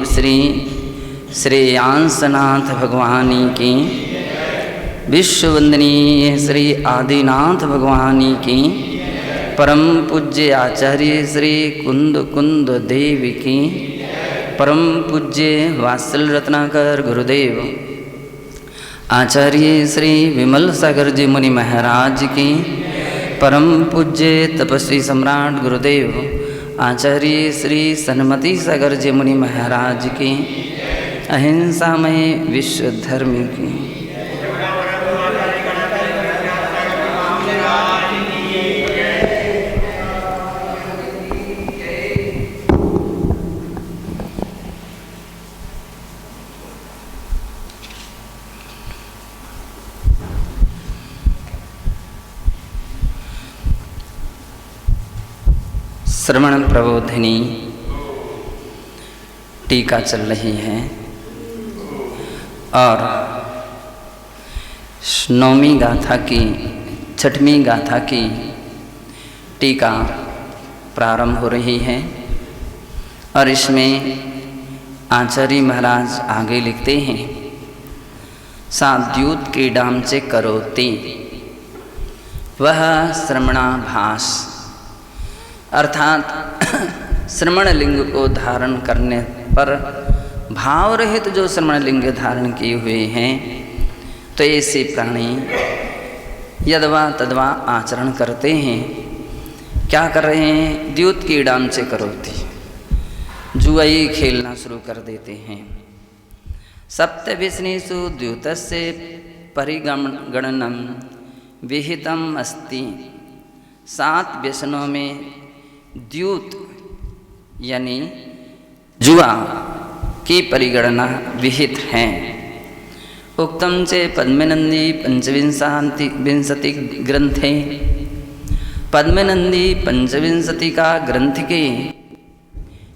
श्री श्रेयांसनाथ भगवानी की, विश्ववंदनीय श्री आदिनाथ भगवानी की, परम पूज्य आचार्य श्री कुंद कुंद देव की, परम पूज्य वात्सल रत्नाकर गुरुदेव आचार्य श्री विमल सागर जी मुनि महाराज की, परम पूज्य तपस्वी सम्राट गुरुदेव आचार्य श्री सन्मति सागर जी मुनि महाराज की, अहिंसामय विश्व धर्म की। श्रवण प्रबोधिनी टीका चल रही है और नौवीं गाथा की 6वीं गाथा की टीका प्रारंभ हो रही है। और इसमें आचार्य महाराज आगे लिखते हैं, साद्यूत क्रीडाम च करोति वह श्रमणाभास, अर्थात श्रमण लिंग को धारण करने पर भाव रहित जो श्रमण लिंग धारण किए हुए हैं, तो ऐसे प्राणी यदवा तदवा आचरण करते हैं। क्या कर रहे हैं? द्यूत क्रीडाम च करोति, जुआई खेलना शुरू कर देते हैं। सप्तव्यसनेषु द्यूतस्य परिगणनम विहितम अस्ति, 7 व्यसनों में द्यूत यानी जुआ की परिगणना विहित हैं। उक्तम च पद्मनंदी पंचविंशति ग्रंथे, पद्मनंदी 55 का ग्रंथ के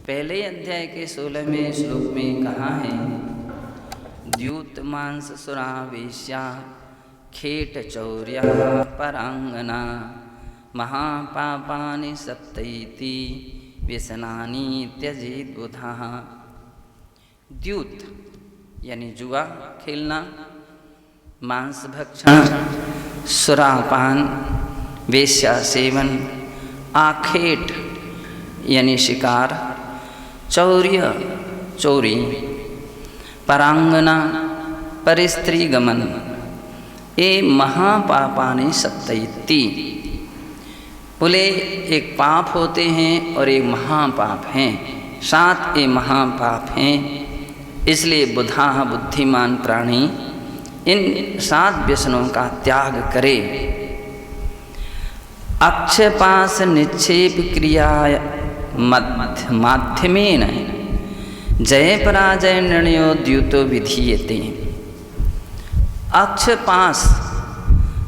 पहले अध्याय के 16वें श्लोक में कहा है, द्यूत मांस सुरा वेश्या खेट चौर्या परांगना महापापानि सप्तैति व्यसनानि त्यजेत बुधः। द्यूत यानी जुआ खेलना, मांस भक्षण, सुरापान, वेश्या सेवन, आखेट यानी शिकार, चौर्य चोरी, परांगना परिस्त्री गमन, ये महापापानि सप्तैति। बोले एक पाप होते हैं और एक महापाप हैं, 7 ये महापाप हैं। इसलिए बुधाः बुद्धिमान प्राणी इन 7 व्यसनों का त्याग करे। अक्षपास निक्षेप क्रिया माध्यमेन जय पराजय निर्णयो द्यूतो विधीयते। अक्षपास,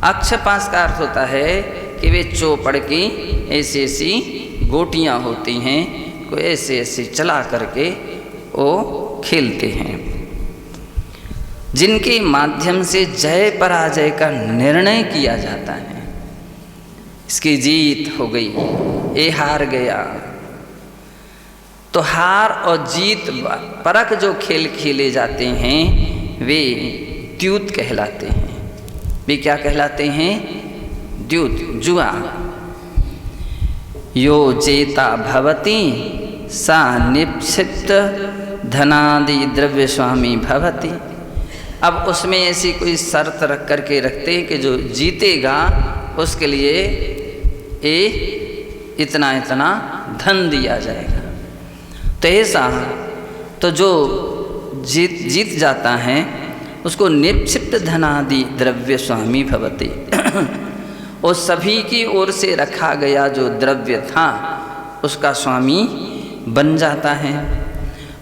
अक्षपास का अर्थ होता है कि वे चौपड़ की ऐसी ऐसी गोटियां होती हैं, को ऐसे ऐसे चला करके वो खेलते हैं, जिनके माध्यम से जय पराजय का निर्णय किया जाता है। इसकी जीत हो गई, ये हार गया। तो हार और जीत परख जो खेल खेले जाते हैं वे द्यूत कहलाते हैं। वे क्या कहलाते हैं? द्यूत, जुआ। यो जेता भवति सा निक्षिप्त धनादि द्रव्य स्वामी भवति। अब उसमें ऐसी कोई शर्त रख करके रखते हैं कि जो जीतेगा उसके लिए इतना इतना धन दिया जाएगा। तो ऐसा तो जो जीत जाता है उसको निक्षिप्त धनादि द्रव्य स्वामी भवति। और सभी की ओर से रखा गया जो द्रव्य था उसका स्वामी बन जाता है।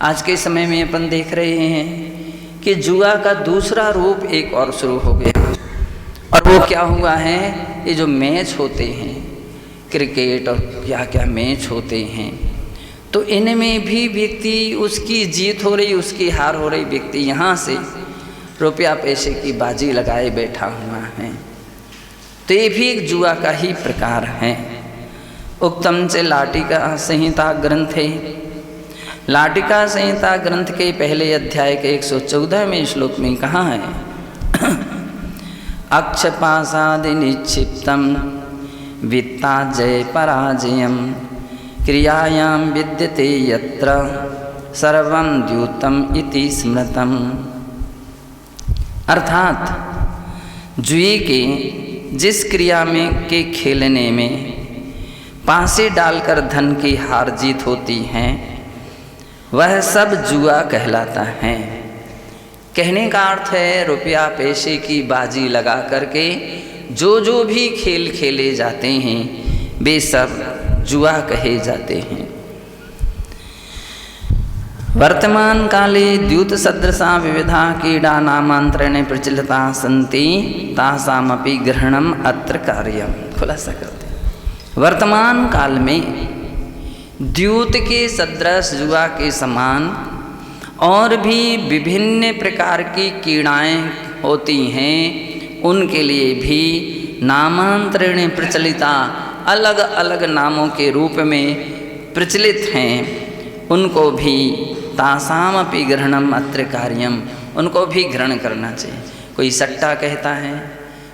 आज के समय में अपन देख रहे हैं कि जुआ का दूसरा रूप एक और शुरू हो गया। और वो क्या हुआ है? ये जो मैच होते हैं, क्रिकेट और क्या क्या मैच होते हैं, तो इनमें भी व्यक्ति उसकी जीत हो रही, उसकी हार हो रही, व्यक्ति यहाँ से रुपया पैसे की बाजी लगाए बैठा हुआ है। तो ये भी एक जुआ का ही प्रकार है। उक्तम से लाटिका संहिता ग्रंथे, लाटिका संहिता ग्रंथ के पहले अध्याय के 114वें श्लोक में कहा है, अक्षपासादि निक्षिप्तम वित्ताजय पराजयम क्रियायां विद्यते यत्र सर्वं द्यूतम इति स्मृतम। अर्थात जुए के जिस क्रिया में के खेलने में पासे डालकर धन की हार जीत होती है वह सब जुआ कहलाता है। कहने का अर्थ है रुपया पैसे की बाजी लगा करके जो भी खेल खेले जाते हैं वे सब जुआ कहे जाते हैं। वर्तमान काले द्यूत सदृशा विविधा क्रीडा नामांतरणे प्रचलिता सन्ति तासामपि ग्रहणम अत्र कार्यम। खुलासा करते हैं, वर्तमान काल में द्यूत के सदृश जुआ के समान और भी विभिन्न प्रकार की क्रीड़ाएँ होती हैं, उनके लिए भी नामांतरण प्रचलिता अलग अलग नामों के रूप में प्रचलित हैं, उनको भी तासामपि ग्रहणम अत्र कार्यम, उनको भी ग्रहण करना चाहिए। कोई सट्टा कहता है,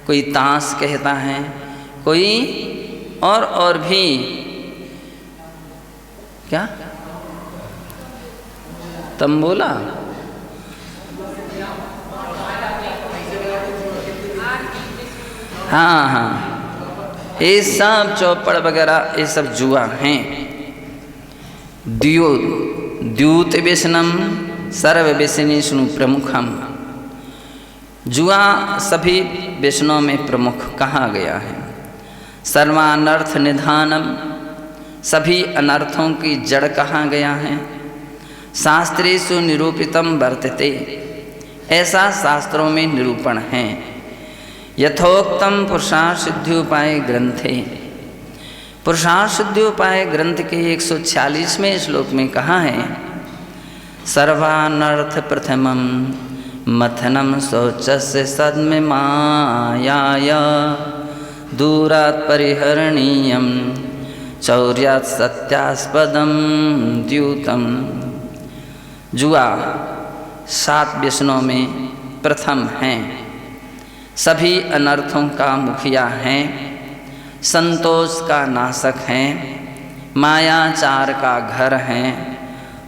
कोई ताश कहता है, कोई और भी क्या तंबोला, हाँ, ये सब चौपड़ वगैरह ये सब जुआ हैं। द्यूत व्यसनम सर्व व्यसनेषु प्रमुखम, जुआ सभी व्यसनों में प्रमुख कहा गया है। सर्वानर्थ निधानम, सभी अनर्थों की जड़ कहा गया है। शास्त्रेषु निरूपितम वर्तते, ऐसा शास्त्रों में निरूपण है। यथोक्तम पुरुषार्थ सिद्ध्योपाय ग्रंथे, पुरुषार्थ सिद्ध्योपाय ग्रंथ के 146वें श्लोक में कहा है, सर्वानर्थ प्रथमम मथनम शौचस्य सद्म मायाय दूरात् परिहरणीयम चौर्यात् सत्यास्पदम द्यूतम। जुआ 7 व्यसनों में प्रथम है, सभी अनर्थों का मुखिया है, संतोष का नाशक है, मायाचार का घर है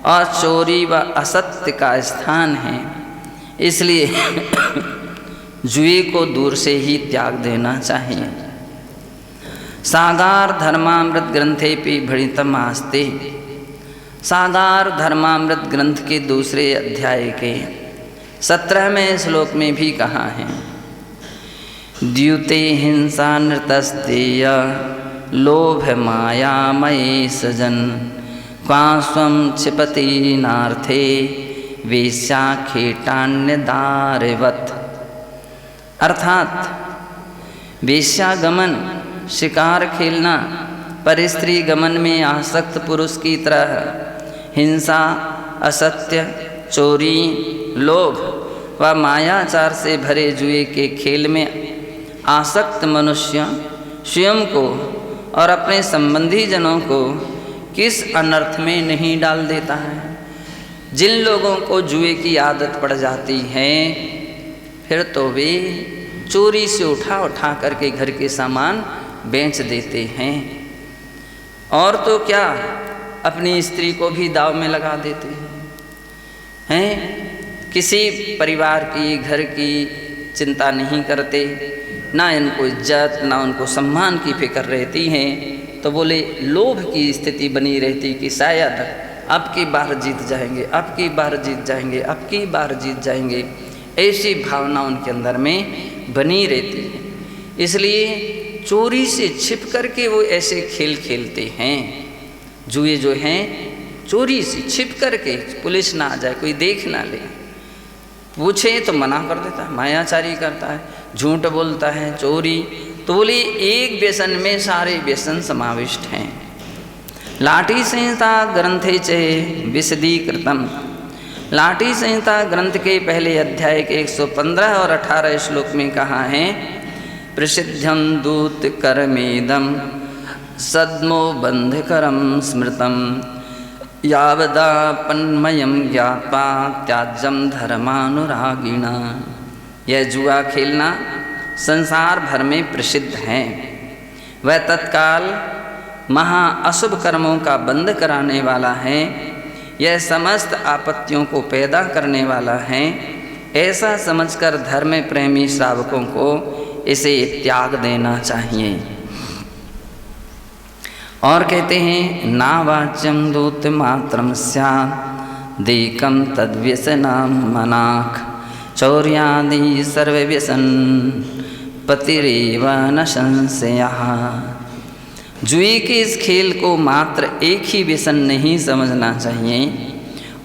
और चोरी व असत्य का स्थान है। इसलिए जुए को दूर से ही त्याग देना चाहिए। सागार धर्मामृत ग्रंथेपि भणितम आस्ते, सागार धर्मामृत ग्रंथ के दूसरे अध्याय के 17वें श्लोक में भी कहा है, द्यूते हिंसा नृतस्तेय लोभ मायामये सजन क्वास्वं क्षिपति नार्थे वेश्याखेटान्यदारवत्। अर्थात वेश्यागमन, शिकार खेलना, परिस्त्री गमन में आसक्त पुरुष की तरह हिंसा, असत्य, चोरी, लोभ व मायाचार से भरे जुए के खेल में आसक्त मनुष्य स्वयं को और अपने संबंधी जनों को किस अनर्थ में नहीं डाल देता है। जिन लोगों को जुए की आदत पड़ जाती है फिर तो वे चोरी से उठा करके घर के सामान बेच देते हैं, और तो क्या अपनी स्त्री को भी दाव में लगा देते हैं। किसी परिवार की, घर की चिंता नहीं करते, ना इनको इज्जत ना उनको सम्मान की फिक्र रहती है, तो बोले लोभ की स्थिति बनी रहती कि शायद अब की बार जीत जाएंगे, अब की बार जीत जाएंगे, अब की बार जीत जाएंगे, ऐसी भावना उनके अंदर में बनी रहती है। इसलिए चोरी से छिप करके वो ऐसे खेल खेलते हैं। जुए जो हैं चोरी से छिप करके, पुलिस ना आ जाए, कोई देख ना ले, पूछे तो मना कर देता है, मायाचारी करता है, झूठ बोलता है, चोरी। तो बोले एक व्यसन में सारे व्यसन समाविष्ट हैं। लाठी संहिता ग्रंथे चे विशदीकृतम, लाठी संहिता ग्रंथ के पहले अध्याय के 115 और 18 श्लोक में कहा है, प्रसिद्धं दूत करमेदम सद्मो बंधकरम स्मृतम यावदापन्मयं ज्ञात्वा त्याज्यम धर्मानुरागिणा। यह जुआ खेलना संसार भर में प्रसिद्ध है। वह तत्काल महा अशुभ कर्मों का बंध कराने वाला है। यह समस्त आपत्तियों को पैदा करने वाला है। ऐसा समझकर धर्म प्रेमी श्रावकों को इसे त्याग देना चाहिए। और कहते हैं नावाच्यम दूत मात्रम स्यादेकं तद्व्यसनाम मनाख चौर्यादि सर्वव्यसन पतिरेव न संशयः। जुए के इस खेल को मात्र एक ही व्यसन नहीं समझना चाहिए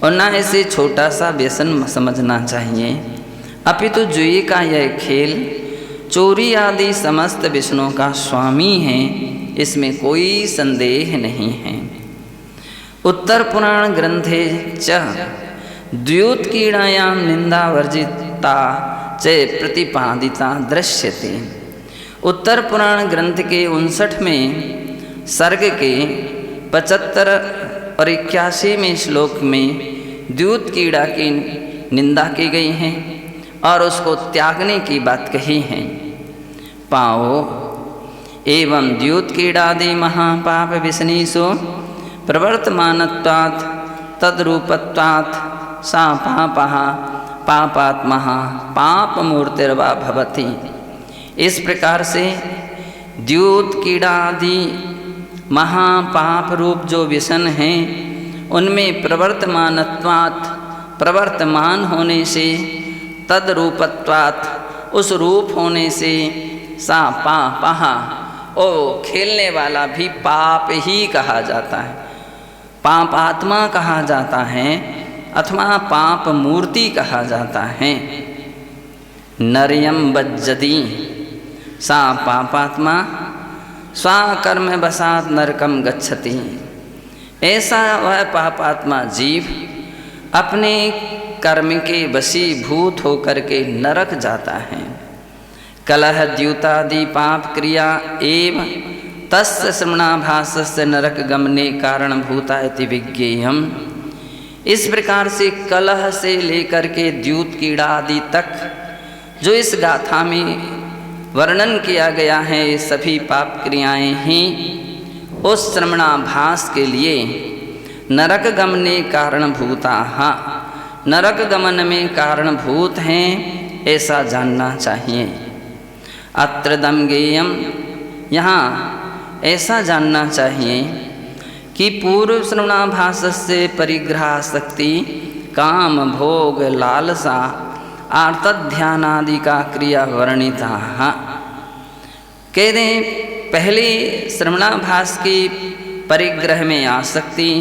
और न इसे छोटा सा व्यसन समझना चाहिए, अपितु जुए का यह खेल चोरी आदि समस्त व्यसनों का स्वामी है, इसमें कोई संदेह नहीं है। उत्तर पुराण ग्रंथे च द्योतक्रीडायां निंदावर्जिता च प्रतिपादिता दृश्यते। उत्तर पुराण ग्रंथ के 59 में सर्ग के 75 और 81वें श्लोक में द्योतक्रीड़ा की निंदा की गई है और उसको त्यागने की बात कही है। पाओ एवं द्योतक्रीडादि महापाप विशनीषु प्रवर्तमानत्वात् तद्रूपत्वात् सा पापः पापात्मः पापमूर्तिर्वा भवति। इस प्रकार से द्योतक्रीडादि महापाप रूप जो व्यसन हैं उनमें प्रवर्तमानत्वात् प्रवर्तमान होने से, तद्रूपत्वात् उस रूप होने से, सा पापः ओ खेलने वाला भी पाप ही कहा जाता है, पापात्मा कहा जाता है अथवा पाप मूर्ति कहा जाता है। नर्यम बज्जति सा पापात्मा स्वाकर्म वशात् नरकम गच्छति। ऐसा वह पापात्मा जीव अपने कर्म के वशीभूत होकर के नरक जाता है। कलह द्यूतादि पाप क्रिया एव तस्य श्रवणाभासस्य नरक गमने कारणभूता इति विज्ञेयम्। इस प्रकार से कलह से लेकर के द्योतक्रीड़ा आदि तक जो इस गाथा में वर्णन किया गया है, ये सभी पाप क्रियाएं ही उस श्रवणाभास के लिए नरक गमने कारणभूता, नरक गमन में कारणभूत हैं, ऐसा जानना चाहिए। अत्र दमगेयम, यहाँ ऐसा जानना चाहिए कि पूर्व श्रवणाभास से परिग्रहासक्ति काम भोग लालसा आर्तध्यानादि का क्रिया वर्णिता। कह दें पहले श्रवणाभास की परिग्रह में आसक्ति,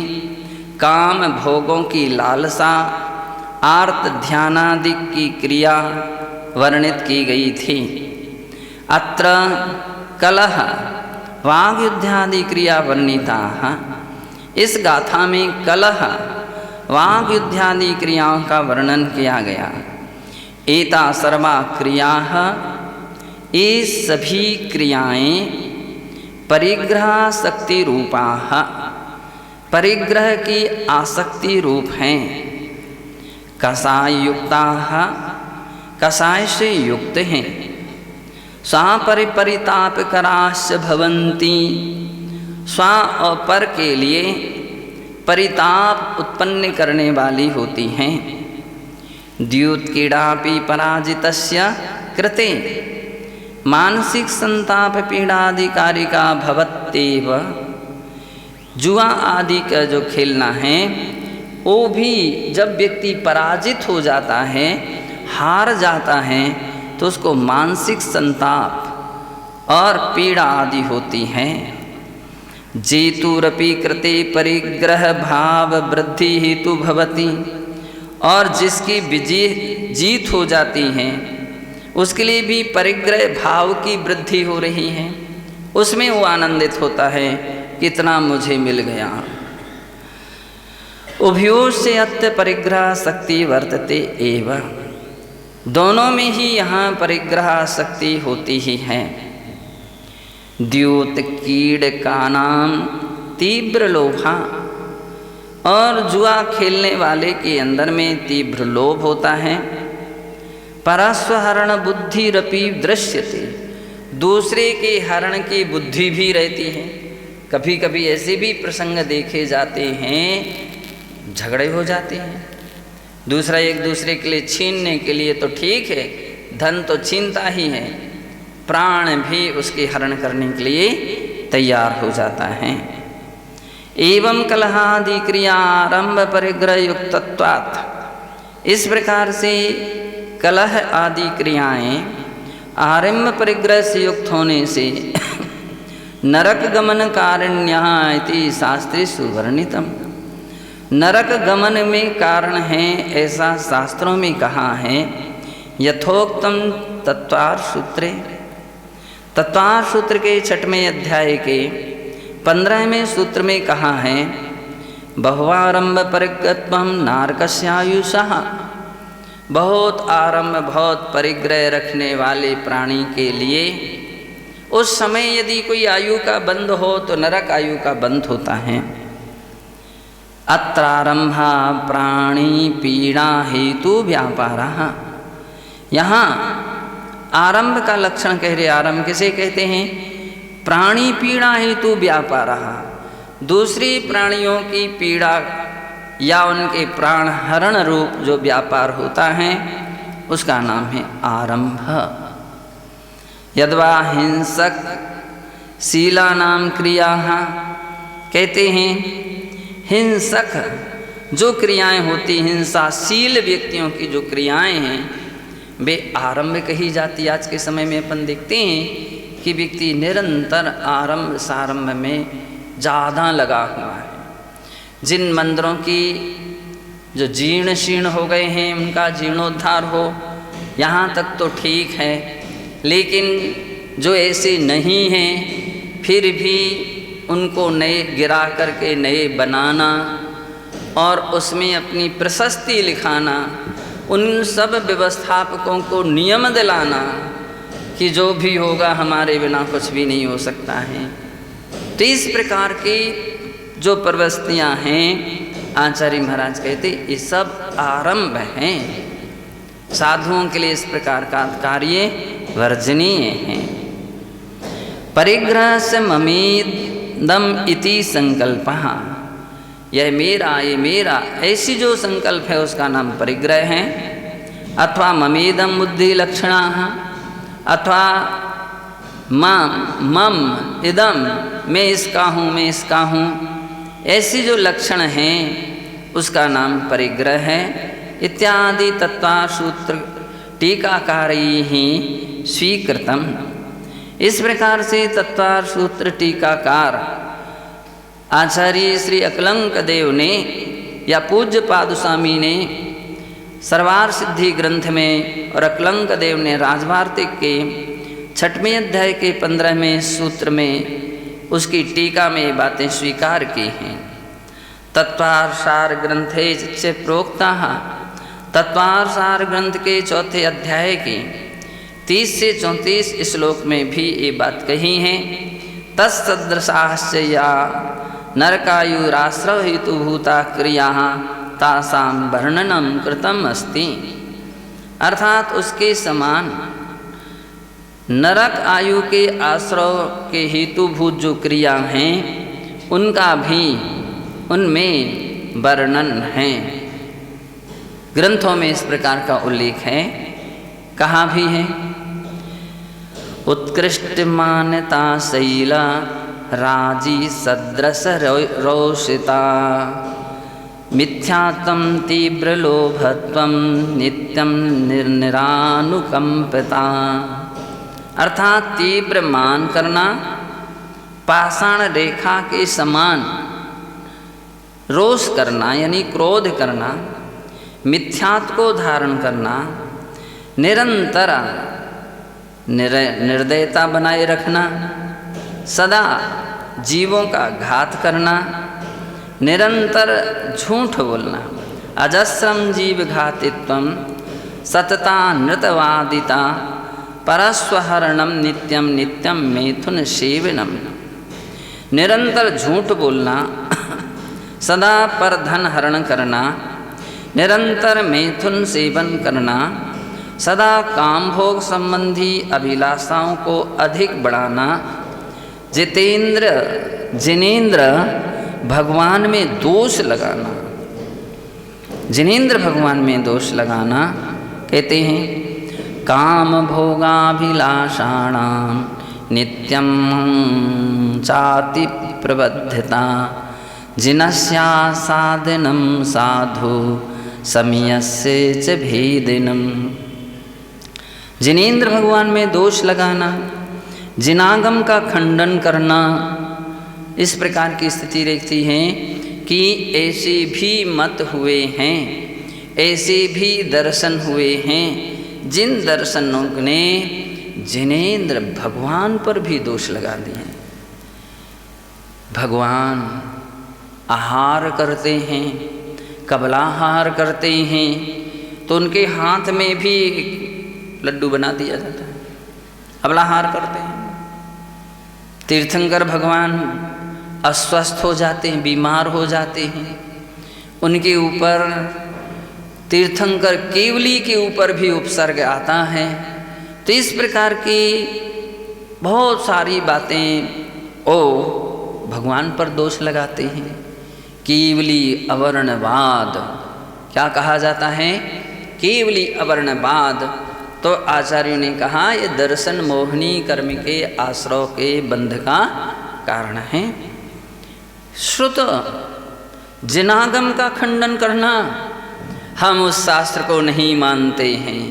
काम भोगों की लालसा, आर्त ध्यानादि की क्रिया वर्णित की गई थी। अत्र कलह वाग्युद्धादि क्रिया वर्णिता। इस गाथा में कलह वाग्युद्धादि क्रियाओं का वर्णन किया गया। एता सर्वा क्रियाः, ये सभी क्रियाएं परिग्रहासक्ति रूपाः, परिग्रह की आसक्ति रूप हैं। कषाय युक्ताः, कषाय से युक्त हैं। स्वापरितापकराश्च भवन्ति, स्वा और पर के लिए परिताप उत्पन्न करने वाली होती हैं। द्योतक्रीडापि पराजितस्य कृते मानसिक संताप पीड़ाधिकारिका भवत्येव। जुआ आदि का जो खेलना है वो भी जब व्यक्ति पराजित हो जाता है, हार जाता है, तो उसको मानसिक संताप और पीड़ा आदि होती है। जेतुरपि कृते परिग्रह भाव वृद्धि हेतु भवति, और जिसकी जीत हो जाती है उसके लिए भी परिग्रह भाव की वृद्धि हो रही है, उसमें वो आनंदित होता है कितना मुझे मिल गया। उभयोः से अत्य परिग्रह शक्ति वर्तते एव, दोनों में ही यहाँ परिग्रह शक्ति होती ही है। द्योतक्रीडकानां तीव्र लोभा, और जुआ खेलने वाले के अंदर में तीव्र लोभ होता है। परस्वहरण बुद्धिरपि दृश्यते, दूसरे के हरण की बुद्धि भी रहती है। कभी कभी ऐसे भी प्रसंग देखे जाते हैं, झगड़े हो जाते हैं, दूसरा एक दूसरे के लिए छीनने के लिए तो ठीक है, धन तो छीनता ही है, प्राण भी उसके हरण करने के लिए तैयार हो जाता है। एवं कलहादि क्रिया आरंभ परिग्रह युक्तत्वात्, इस प्रकार से कलह आदि क्रियाएं आरंभ परिग्रह से युक्त होने से नरक गमन कारिण्यः इति शास्त्रे सुवर्णितम, नरक गमन में कारण है ऐसा शास्त्रों में कहा है। यथोक्तम तत्वार सूत्रे, तत्वार सूत्र के 6वें अध्याय के 15वें सूत्र में कहा है, बहुआरंभ परिग्रहत्वं नारकस्यायुषः, बहुत आरंभ बहुत परिग्रह रखने वाले प्राणी के लिए उस समय यदि कोई आयु का बंध हो तो नरक आयु का बंध होता है। अत्रारंभा प्राणी पीड़ा हेतु व्यापारः, यहाँ आरंभ का लक्षण कह रहे। आरंभ किसे कहते हैं? प्राणी पीड़ा हेतु व्यापारः, दूसरी प्राणियों की पीड़ा या उनके प्राण हरण रूप जो व्यापार होता है उसका नाम है आरंभ। यद्वा हिंसक शीला नाम क्रिया, कहते हैं हिंसक जो क्रियाएं होती, हिंसाशील व्यक्तियों की जो क्रियाएं हैं वे आरंभ कही जाती। आज के समय में अपन देखते हैं कि व्यक्ति निरंतर आरंभ सारंभ में ज़्यादा लगा हुआ है। जिन मंदिरों की जो जीर्ण शीर्ण हो गए हैं उनका जीर्णोद्धार हो, यहाँ तक तो ठीक है, लेकिन जो ऐसे नहीं हैं फिर भी उनको नए गिरा करके नए बनाना और उसमें अपनी प्रशस्ति लिखाना, उन सब व्यवस्थापकों को नियम दिलाना कि जो भी होगा हमारे बिना कुछ भी नहीं हो सकता है। तो इस प्रकार की जो प्रवृत्तियाँ हैं, आचार्य महाराज कहते ये सब आरंभ हैं। साधुओं के लिए इस प्रकार का कार्य वर्जनीय है। परिग्रह से ममेदम इति संकल्पः, यह मेरा ये मेरा ऐसी जो संकल्प है उसका नाम परिग्रह है। अथवा ममेदम बुद्धि लक्षणाः, अथवा मम इदम, मैं इसका हूँ मैं इसका हूँ, ऐसी जो लक्षण हैं उसका नाम परिग्रह है। इत्यादि तत्वार सूत्र टीकाकारैः स्वीकृतम, इस प्रकार से तत्वार सूत्र टीकाकार आचार्य श्री अकलंक देव ने या पूज्य पादुस्वामी ने सर्वार सिद्धि ग्रंथ में और अकलंक देव ने राजवार्तिक के 6वें अध्याय के 15वें सूत्र में उसकी टीका में ये बातें स्वीकार की हैं। तत्वार सार ग्रंथे च प्रोक्ता, तत्वार सार ग्रंथ के 4थे अध्याय के 30 से 34 श्लोक में भी ये बात कही है। तत्सदृशाश्च या नरकायुराश्रव हेतुभूता क्रिया तासां वर्णनम कृतम अस्ति, अर्थात उसके समान नरक आयु के आश्रव के हेतुभूत जो क्रिया हैं उनका भी उनमें वर्णन है। ग्रंथों में इस प्रकार का उल्लेख है। कहाँ भी है? उत्कृष्ट मान्यता शैला राजी सदृश रोषिता मिथ्यात्म तीव्र लोभत्वम नित्यम निर्निरानुकंपिता, अर्थात तीव्र मान करना, पाषाण रेखा के समान रोष करना यानी क्रोध करना, मिथ्यात्व को धारण करना, निरंतर निर्दयता बनाए रखना, सदा जीवों का घात करना, निरंतर झूठ बोलना, अजस्रम जीव घातित्वम सतता नृतवादिता परस्वहरणम नित्यम नित्यम मैथुन सेवनम, निरंतर झूठ बोलना, सदा पर धन हरण करना, निरंतर मैथुन सेवन करना, सदा काम भोग संबंधी अभिलाषाओं को अधिक बढ़ाना, जिनेंद्र भगवान में दोष लगाना, जिनेंद्र भगवान में दोष लगाना, कहते हैं काम भोगाभिलाषाणां नित्यं चाति प्रबद्धता, जिनस्या साधनं साधु समयस्य च भेदिनम्। जिनेंद्र भगवान में दोष लगाना, जिनागम का खंडन करना, इस प्रकार की स्थिति रहती है कि ऐसे भी मत हुए हैं, ऐसे भी दर्शन हुए हैं जिन दर्शनों ने जिनेंद्र भगवान पर भी दोष लगा दिए। भगवान आहार करते हैं, कबलाहार करते हैं, तो उनके हाथ में भी लड्डू बना दिया जाता है, कबलाहार करते हैं। तीर्थंकर भगवान अस्वस्थ हो जाते हैं, बीमार हो जाते हैं, उनके ऊपर तीर्थंकर केवली के ऊपर भी उपसर्ग आता है। तो इस प्रकार की बहुत सारी बातें ओ भगवान पर दोष लगाते हैं। केवली अवर्णवाद क्या कहा जाता है? केवली अवर्णवाद। तो आचार्यों ने कहा ये दर्शन मोहिनी कर्म के आश्रय के बंध का कारण है। श्रुत जिनागम का खंडन करना, हम उस शास्त्र को नहीं मानते हैं,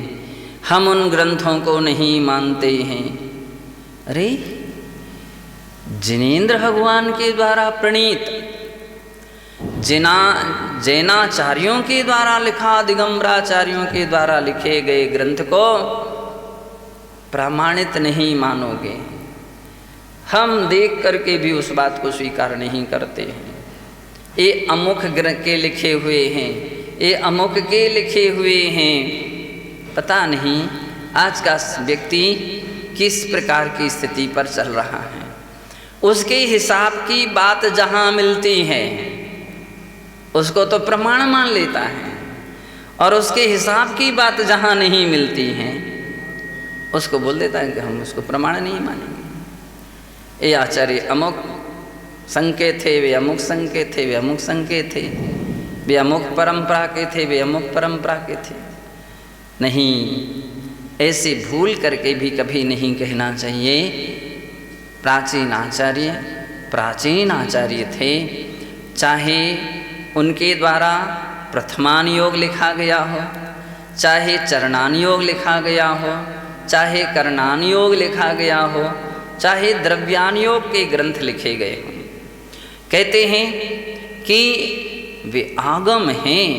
हम उन ग्रंथों को नहीं मानते हैं। अरे जिनेंद्र भगवान के द्वारा प्रणीत, जैनाचार्यों के द्वारा लिखा, दिगंबराचार्यों के द्वारा लिखे गए ग्रंथ को प्रमाणित नहीं मानोगे। हम देख करके भी उस बात को स्वीकार नहीं करते हैं। ये अमुख ग्रंथ के लिखे हुए हैं, ये अमुक के लिखे हुए हैं। पता नहीं आज का व्यक्ति किस प्रकार की स्थिति पर चल रहा है। उसके हिसाब की बात जहाँ मिलती है उसको तो प्रमाण मान लेता है, और उसके हिसाब की बात जहाँ नहीं मिलती है उसको बोल देता है कि हम उसको प्रमाण नहीं मानेंगे। ये आचार्य अमुक संकेत थे, वे अमुक संकेत थे, वे अमुक संकेत थे, वे अमुक परंपरा के थे, वे अमुक परंपरा के थे। नहीं, ऐसे भूल करके भी कभी नहीं कहना चाहिए। प्राचीन आचार्य थे, चाहे उनके द्वारा प्रथमान योग लिखा गया हो, चाहे चरणान योग लिखा गया हो, चाहे करणान योग लिखा गया हो, चाहे द्रव्यान योग के ग्रंथ लिखे गए हों, कहते हैं कि वे आगम हैं।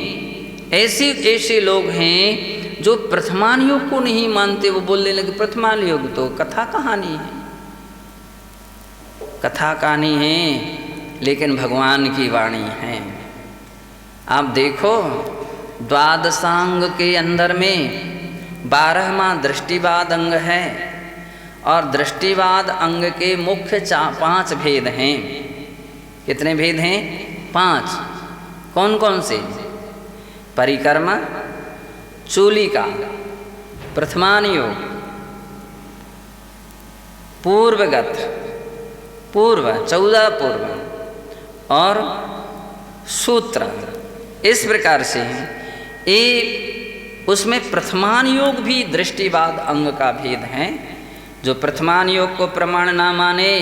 ऐसे लोग हैं जो प्रथमान योग को नहीं मानते। वो बोलने लगे प्रथमान योग तो कथा कहानी है, कथा कहानी है, लेकिन भगवान की वाणी है। आप देखो द्वादशांग के अंदर में 12वां दृष्टिवाद अंग है, और दृष्टिवाद अंग के मुख्य 5 भेद हैं। कितने भेद हैं? 5। कौन कौन से? परिकर्मा, चूलिका, प्रथमान योग, पूर्वगत, पूर्व 14 पूर्व, और सूत्र। इस प्रकार से उसमें प्रथमान योग भी दृष्टिवाद अंग का भेद है। जो प्रथमान योग को प्रमाण ना माने,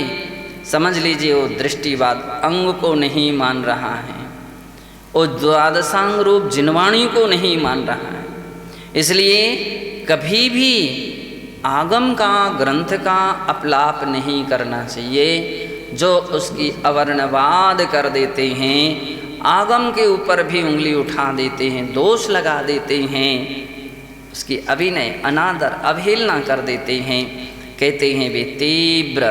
समझ लीजिए वो दृष्टिवाद अंग को नहीं मान रहा है, वो द्वादशांग रूप जिनवाणी को नहीं मान रहा है। इसलिए कभी भी आगम का, ग्रंथ का अपलाप नहीं करना चाहिए। जो उसकी अवर्णवाद कर देते हैं, आगम के ऊपर भी उंगली उठा देते हैं, दोष लगा देते हैं, उसकी अभिनय, अनादर, अवहेलना कर देते हैं। कहते हैं वे तीव्र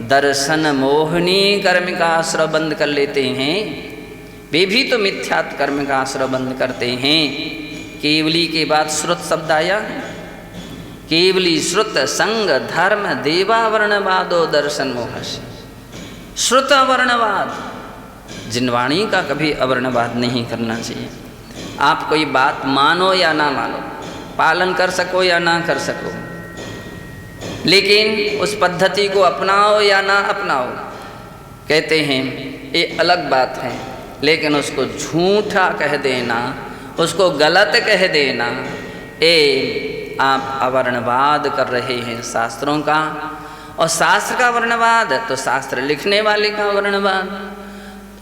दर्शन मोहिनी कर्म का आश्रय बंद कर लेते हैं। वे भी तो मिथ्यात्व कर्म का आश्रय बंद करते हैं। केवली के बाद श्रुत शब्द आया है। केवली श्रुत संग धर्म देवावर्णवादो दर्शन मोहस्य। श्रुत वर्णवाद जिनवाणी का कभी अवर्णवाद नहीं करना चाहिए। आप कोई बात मानो या ना मानो, पालन कर सको या ना कर सको, लेकिन उस पद्धति को अपनाओ या ना अपनाओ, कहते हैं ये अलग बात है। लेकिन उसको झूठा कह देना, उसको गलत कह देना, ये आप अवर्णवाद कर रहे हैं शास्त्रों का। और शास्त्र का वर्णवाद तो शास्त्र लिखने वाले का वर्णवाद,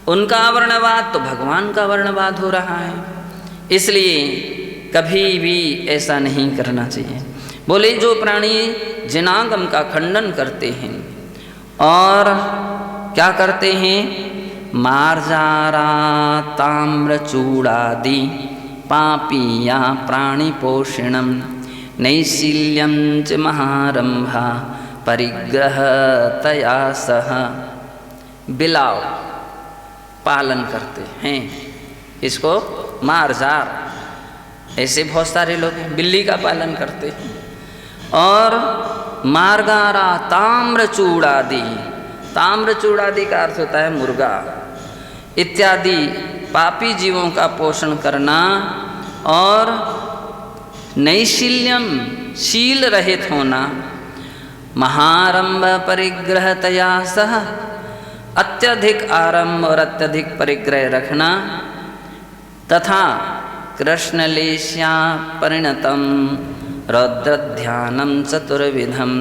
उनका वर्णवाद तो भगवान का वर्णवाद हो रहा है। इसलिए कभी भी ऐसा नहीं करना चाहिए। बोले जो प्राणी जिनागम का खंडन करते हैं और क्या करते हैं, मार्जारा ताम्रचूड़ादि पापीया प्राणिपोषणम नैशील्यं च महारंभा परिग्रहतया सह। बिलाव पालन करते हैं, इसको मार्जार, ऐसे बहुत सारे लोग हैं बिल्ली का पालन करते हैं। और मार्गारा ताम्रचूड़ादि, ताम्रचूड़ादि का अर्थ होता है मुर्गा इत्यादि पापी जीवों का पोषण करना। और नैशील्यम शील रहित होना, महारंभ परिग्रहतया सह अत्यधिक आरंभ और अत्यधिक परिग्रह रखना, तथा कृष्णलेश्या परिणतम रौद्रध्यानम चतुर्विधम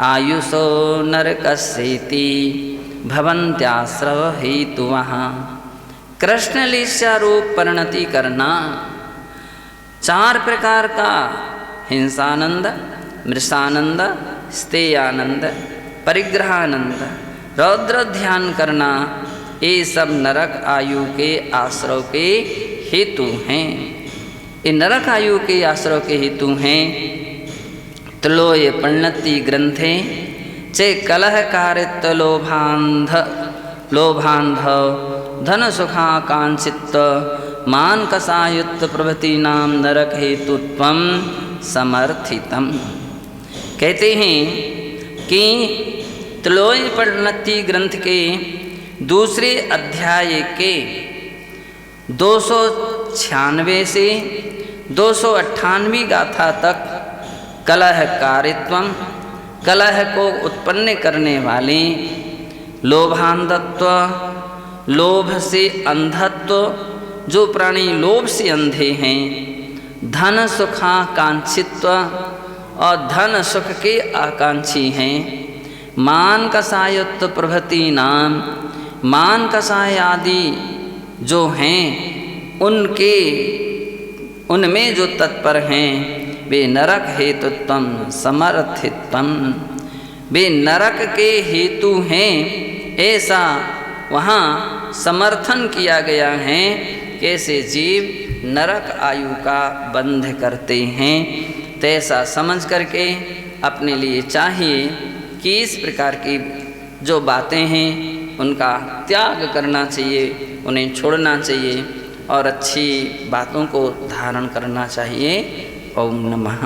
आयुषो नरकस्येति भवन्त्याश्रव हेतुवः। कृष्णलेश्या रूप परिणति करना, 4 प्रकार का हिंसानंद, मृषानंद, स्तेयानंद, परिग्रहानंद, रौद्र ध्यान करना, ये सब नरक आयु के आश्रव के हेतु हैं। ये नरक आयु के आश्रव के हेतु हैं। त्लोय परिणति ग्रंथे चे कलहकारित्व लोभांध धन सुखाकांक्षित मान कसायुक्त प्रभृति नाम नरक हेतुत्वम समर्थितम। कहते हैं कि त्लोय परिणति ग्रंथ के दूसरे अध्याय के 296 से 298 गाथा तक कलहकारित्वम, कलह को उत्पन्न करने वाले, लोभांधत्व, लोभ से अंधत्व, जो प्राणी लोभ से अंधे हैं, धन सुखाकांक्षित्व और धन सुख के आकांक्षी हैं, मान कसायुक्त प्रभृति नाम, मान कसाय आदि जो हैं उनमें जो तत्पर हैं, वे नरक हेतुत्वम समर्थित्वम, वे नरक के हेतु हैं, ऐसा वहाँ समर्थन किया गया है। कैसे जीव नरक आयु का बंध करते हैं, तैसा समझ करके अपने लिए चाहिए कि इस प्रकार की जो बातें हैं उनका त्याग करना चाहिए, उन्हें छोड़ना चाहिए और अच्छी बातों को धारण करना चाहिए। ओम नमः।